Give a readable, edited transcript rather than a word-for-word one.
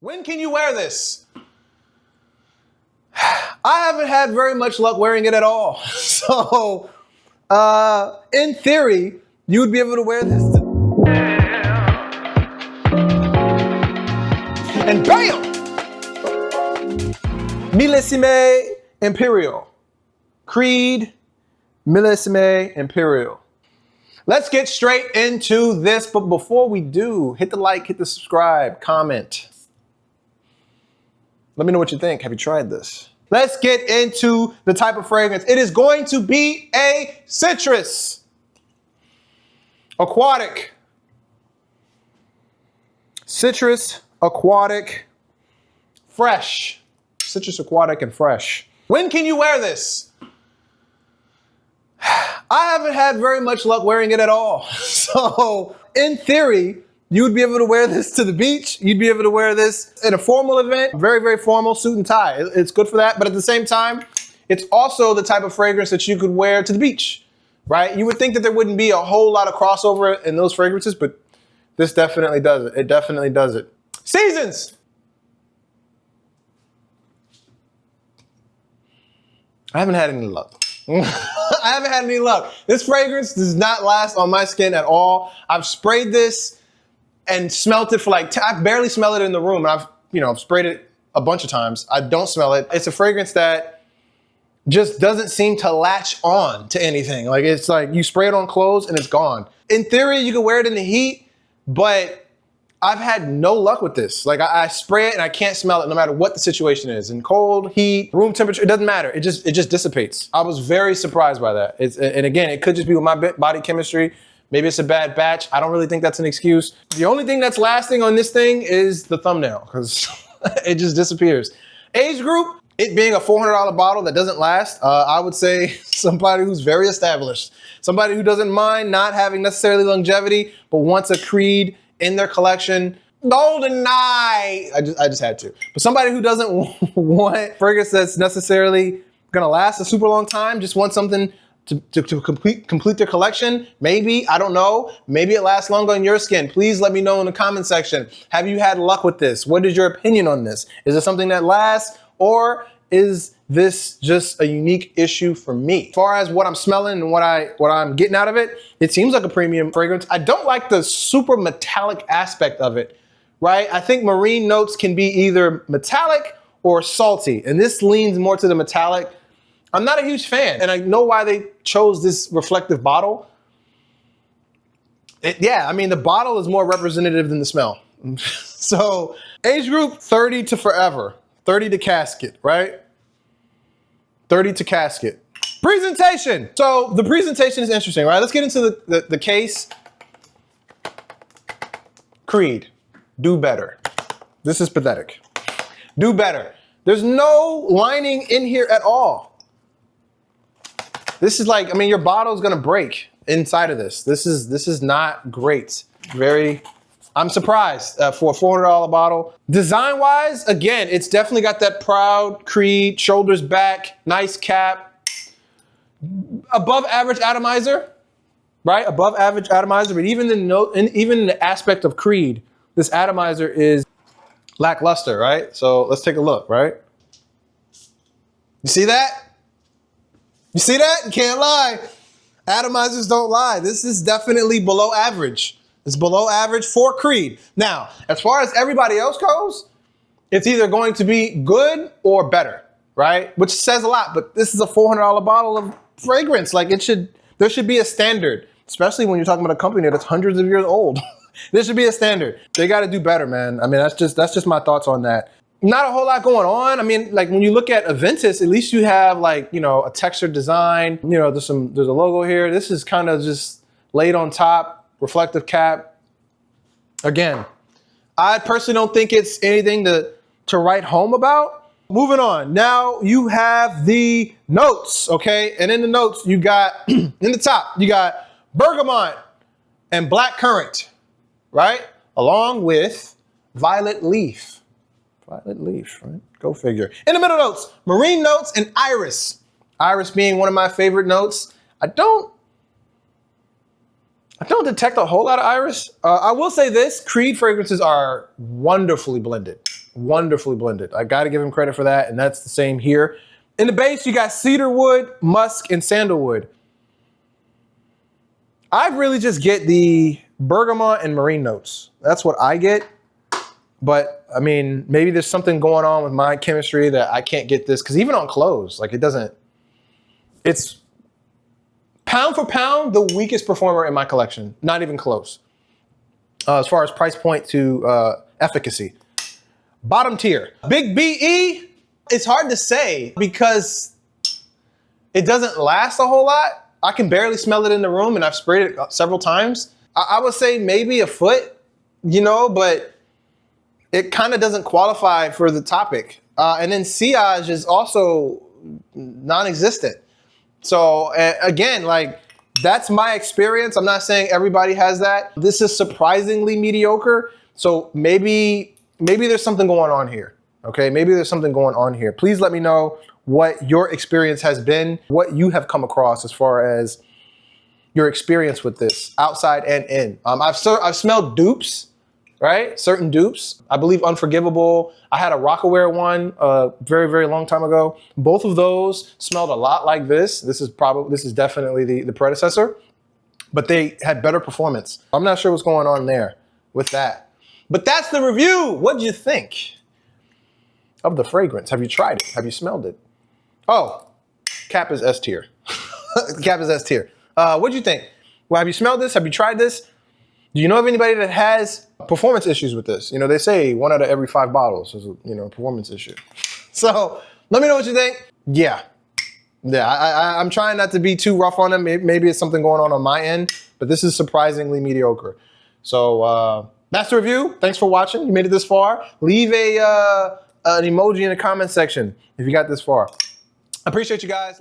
When can you wear this? I haven't had very much luck wearing it at all. So, in theory, you would be able to wear this. And bam! Millésime Imperial. Creed, Millésime Imperial. Let's get straight into this, but before we do, hit the like, hit the subscribe, comment. Let me know what you think. Have you tried this? Let's get into the type of fragrance. It is going to be a citrus. Aquatic. Citrus, aquatic, fresh. Citrus, aquatic, and fresh. When can you wear this? I haven't had very much luck wearing it at all. So, in theory, you would be able to wear this to the beach. You'd be able to wear this in a formal event, very, very formal, suit and tie. It's good for that, but at the same time, it's also the type of fragrance that you could wear to the beach, right? You would think that there wouldn't be a whole lot of crossover in those fragrances, but this definitely does it. It definitely does it. Seasons. I haven't had any luck. I haven't had any luck. This fragrance does not last on my skin at all. I've sprayed this and smelt it for like, I barely smell it in the room. And I've sprayed it a bunch of times. I don't smell it. It's a fragrance that just doesn't seem to latch on to anything. Like it's like you spray it on clothes and it's gone. In theory, you can wear it in the heat, but I've had no luck with this. Like I spray it and I can't smell it no matter what the situation is. In cold, heat, room temperature, it doesn't matter. It just dissipates. I was very surprised by that. And again, it could just be with my body chemistry. Maybe it's a bad batch. I don't really think that's an excuse. The only thing that's lasting on this thing is the thumbnail because it just disappears. Age group, it being a $400 bottle that doesn't last, I would say somebody who's very established. Somebody who doesn't mind not having necessarily longevity, but wants a Creed in their collection. Golden Eye, I just had to. But somebody who doesn't want fragrance that's necessarily gonna last a super long time, just want something to complete their collection. Maybe, I don't know, maybe it lasts longer on your skin. Please let me know in the comment section. Have you had luck with this? What is your opinion on this? Is it something that lasts, or is this just a unique issue for me? As far as what I'm smelling and what I'm getting out of it, it seems like a premium fragrance. I don't like the super metallic aspect of it, right? I think marine notes can be either metallic or salty, and this leans more to the metallic. I'm not a huge fan, and I know why they chose this reflective bottle. Yeah, I mean, the bottle is more representative than the smell. So, age group 30 to forever, 30 to casket, right? 30 to casket. Presentation. So the presentation is interesting, right? Let's get into the case. Creed, do better. This is pathetic. Do better. There's no lining in here at all. This is like, I mean, your bottle is gonna break inside of this. This is not great. I'm surprised for a $400 bottle. Design-wise, again, it's definitely got that proud Creed, shoulders back, nice cap. Above average atomizer, right? Above average atomizer, but even in the aspect of Creed, this atomizer is lackluster, right? So let's take a look, right? You see that? You see that? You can't lie. Atomizers don't lie. This is definitely below average. It's below average for Creed. Now, as far as everybody else goes, it's either going to be good or better, right? Which says a lot, but this is a $400 bottle of fragrance. Like there should be a standard, especially when you're talking about a company that's hundreds of years old. There should be a standard. They got to do better, man. I mean, that's just my thoughts on that. Not a whole lot going on. I mean, like when you look at Aventus, at least you have like, a textured design. There's a logo here. This is kind of just laid on top, reflective cap. Again, I personally don't think it's anything to write home about. Moving on. Now you have the notes, okay? And in the notes, you got, in the top, you got bergamot and blackcurrant, right? Along with violet leaf. Violet leaf, right? Go figure. In the middle notes, marine notes and iris. Iris being one of my favorite notes. I don't detect a whole lot of iris. I will say this, Creed fragrances are wonderfully blended. wonderfully blended. I gotta give him credit for that, and that's the same here. In the base, you got cedarwood, musk, and sandalwood. I really just get the bergamot and marine notes. That's what I get. But I mean, maybe there's something going on with my chemistry that I can't get this, because even on clothes, like it doesn't, it's pound for pound, the weakest performer in my collection. Not even close. As far as price point to efficacy. Bottom tier. Big BE, it's hard to say because it doesn't last a whole lot. I can barely smell it in the room, and I've sprayed it several times. I would say maybe a foot, you know, but it kind of doesn't qualify for the topic. And then Sillage is also non-existent. So again, like, that's my experience. I'm not saying everybody has that. This is surprisingly mediocre. So maybe there's something going on here. Okay, maybe there's something going on here. Please let me know what your experience has been, what you have come across as far as your experience with this, outside and in. I've smelled dupes, right? Certain dupes. I believe Unforgivable. I had a Rockaware one a very, very long time ago. Both of those smelled a lot like this. This is definitely the predecessor, but they had better performance. I'm not sure what's going on there with that. But that's the review. What'd you think of the fragrance? Have you tried it? Have you smelled it? Oh, cap is S tier. Cap is S tier. What'd you think? Well, have you smelled this? Have you tried this? Do you know of anybody that has performance issues with this? You know, they say 1 out of every 5 bottles is a performance issue. So let me know what you think. Yeah, I'm trying not to be too rough on them. Maybe it's something going on my end, but this is surprisingly mediocre. So that's the review. Thanks for watching. You made it this far. Leave an emoji in the comment section if you got this far. I appreciate you guys.